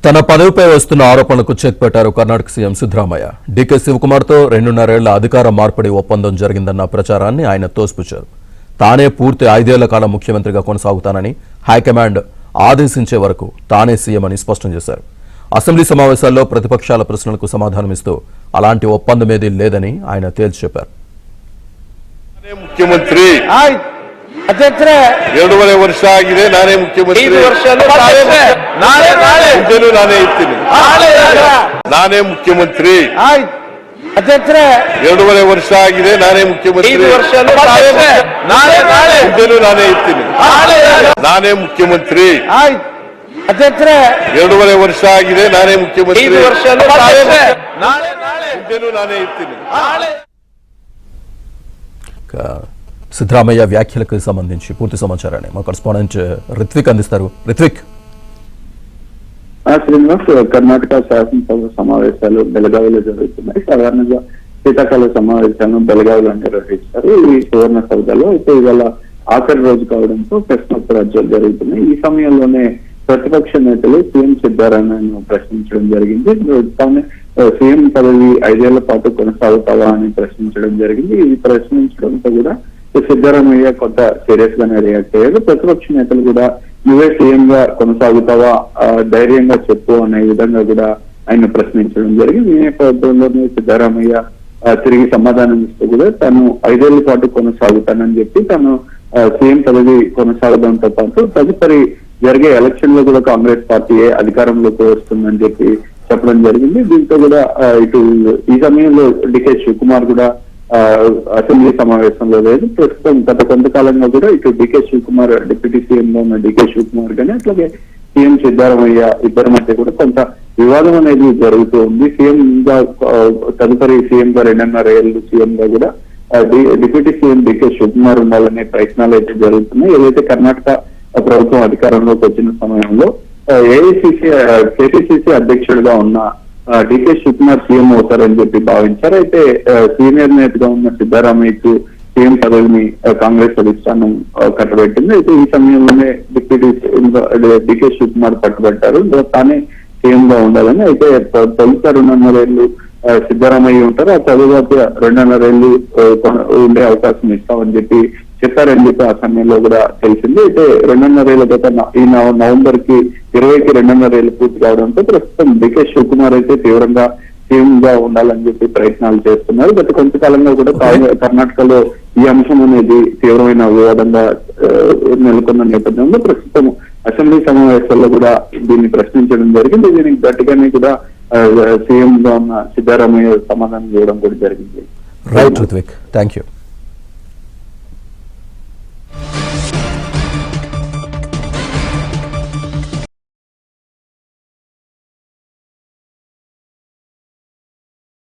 తన పదవిపై వస్తున్న ఆరోపణలకు చెక్ పెట్టారు కర్ణాటక సీఎం సిద్ధరామయ్య. డీకే శివకుమార్తో 2.5 ఏళ్ల అధికార మార్పిడి ఒప్పందం జరిగిందన్న ప్రచారాన్ని ఆయన తోసిపుచ్చారు. తానే పూర్తి 5 ఏళ్ల కాలం ముఖ్యమంత్రిగా కొనసాగుతానని హైకమాండ్ ఆదేశించే వరకు తానే సీఎం అని స్పష్టం చేశారు. అసెంబ్లీ సమావేశాల్లో ప్రతిపక్షాల ప్రశ్నలకు సమాధానమిస్తూ అలాంటి ఒప్పందమేదీ లేదని ఆయన తేల్చి చెప్పారు. ಮುಖ್ಯಮಂತ್ರಿ ಅಧ್ಯಕ್ಷರೇ 2.5 ವರ್ಷ ಆಗಿದೆ. ನಾನೇ ಮುಖ್ಯಮಂತ್ರಿ. 5 ವರ್ಷ ನಾನೇ ಇರ್ತೀನಿ. ನಾನೇ ಮುಖ್ಯಮಂತ್ರಿ. ಅಧ್ಯಕ್ಷರೇ 2.5 ವರ್ಷ ಆಗಿದೆ. ನಾನೇ ಮುಖ್ಯಮಂತ್ರಿ. 5 ವರ್ಷ ನಾನೇ ಇರ್ತೀನಿ. ನಾನೇ ಮುಖ್ಯಮಂತ್ರಿ. ಅಧ್ಯಕ್ಷರೇ 2.5 ವರ್ಷ ಆಗಿದೆ. ನಾನೇ ಮುಖ್ಯಮಂತ್ರಿ. 5 ವರ್ಷ ನಾನೇ ಇರ್ತೀನಿ. సిద్ధరామయ్య వ్యాఖ్యలకు సంబంధించి పూర్తి సమాచారాన్ని మా కరెస్పాండెంట్ రిత్విక్ అందిస్తారు. రిత్విక్. శ్రీనివాస్, కర్ణాటక శాసనసభ సమావేశాలు బెళగావిలో జరుగుతున్నాయి. సాధారణంగా శీతాకాల సమావేశాలను బెళగావిలో నిర్వహిస్తారు. ఈ సువర్ణ సౌధలో అయితే ఇవాళ ఆఖరి రోజు కావడంతో ప్రశ్నోత్తరాలు జరుగుతున్నాయి. ఈ సమయంలోనే ప్రతిపక్ష నేతలు సీఎం సిద్ధరామయ్యను ప్రశ్నించడం జరిగింది. తాను సీఎం పదవి 5 ఏళ్ల పాటు కొనసాగుతావా అని ప్రశ్నించడం జరిగింది. ఇది ప్రశ్నించడంతో కూడా సిద్ధరామయ్య కొంత సీరియస్ గానే రియాక్ట్ అయ్యారు. ప్రతిపక్ష నేతలు కూడా నువ్వే సీఎం గా కొనసాగుతావా, ధైర్యంగా చెప్పు అనే విధంగా కూడా ఆయన ప్రశ్నించడం జరిగింది. ఈ నేపథ్యంలోనే సిద్ధరామయ్య తిరిగి సమాధానం ఇస్తూ కూడా తను 5 ఏళ్ల పాటు కొనసాగుతానని చెప్పి తను సీఎం పదవి కొనసాగడంతో పాటు తదుపరి జరిగే ఎలక్షన్ లో కూడా కాంగ్రెస్ పార్టీయే అధికారంలోకి వస్తుందని చెప్పి చెప్పడం జరిగింది. దీంతో కూడా ఇటు ఈ సమయంలో డీకే శివకుమార్ కూడా అసెంబ్లీ సమావేశంలో లేదు. ప్రస్తుతం గత కొంతకాలంగా కూడా ఇటు డీకే శివకుమార్ డిప్యూటీ సీఎం గా ఉన్న డీకే శివకుమార్ గానీ అట్లాగే సీఎం సిద్ధరామయ్య ఇద్దరి మధ్య కూడా కొంత వివాదం అనేది జరుగుతూ ఉంది. సీఎం గా తదుపరి సీఎం గా 2.5 ఏళ్ళు సీఎం గా కూడా డిప్యూటీ సీఎం డీకే శివకుమార్ ఉండాలనే ప్రయత్నాలు అయితే జరుగుతున్నాయి. ఏదైతే కర్ణాటక ప్రభుత్వం అధికారంలోకి వచ్చిన సమయంలో కేపీసీసీ అధ్యక్షుడిగా ఉన్న డీకే శివకుమార్ సీఎం అవుతారని చెప్పి భావించారు. అయితే సీనియర్ నేతగా ఉన్న సిద్ధరామయ్యకు సీఎం పదవిని కాంగ్రెస్ అధిష్టానం కట్టబెట్టింది. అయితే ఈ సమయంలోనే డిప్యూటీ డీకే శివకుమార్ పట్టుబట్టారు. తానే సీఎం గా ఉండాలని. అయితే తొలుత 2.5 ఏళ్ళు సిద్ధరామయ్య ఉంటారు. ఆ తరువాత 2.5 ఏళ్ళు ఉండే అవకాశం ఇస్తామని చెప్పి చెప్పారని చెప్పి ఆ సమయంలో కూడా తెలిసింది. అయితే 2.5 ఏళ్ల గత ఈ నవంబర్ కి 20కి 2.5 ఏళ్ళు పూర్తి కావడంతో ప్రస్తుతం డీకే శివకుమార్ అయితే తీవ్రంగా సీఎం గా ఉండాలని చెప్పి ప్రయత్నాలు చేస్తున్నారు. గత కొంతకాలంగా కూడా కర్ణాటకలో ఈ అంశం అనేది తీవ్రమైన వివాదంగా నెలకొన్న నేపథ్యంలో ప్రస్తుతం అసెంబ్లీ సమావేశాల్లో కూడా దీన్ని ప్రశ్నించడం జరిగింది. దీనికి గట్టిగానే కూడా సీఎం గా ఉన్న సిద్ధరామయ్య సమాధానం ఇవ్వడం కూడా జరిగింది. Right Rithvik, thank you.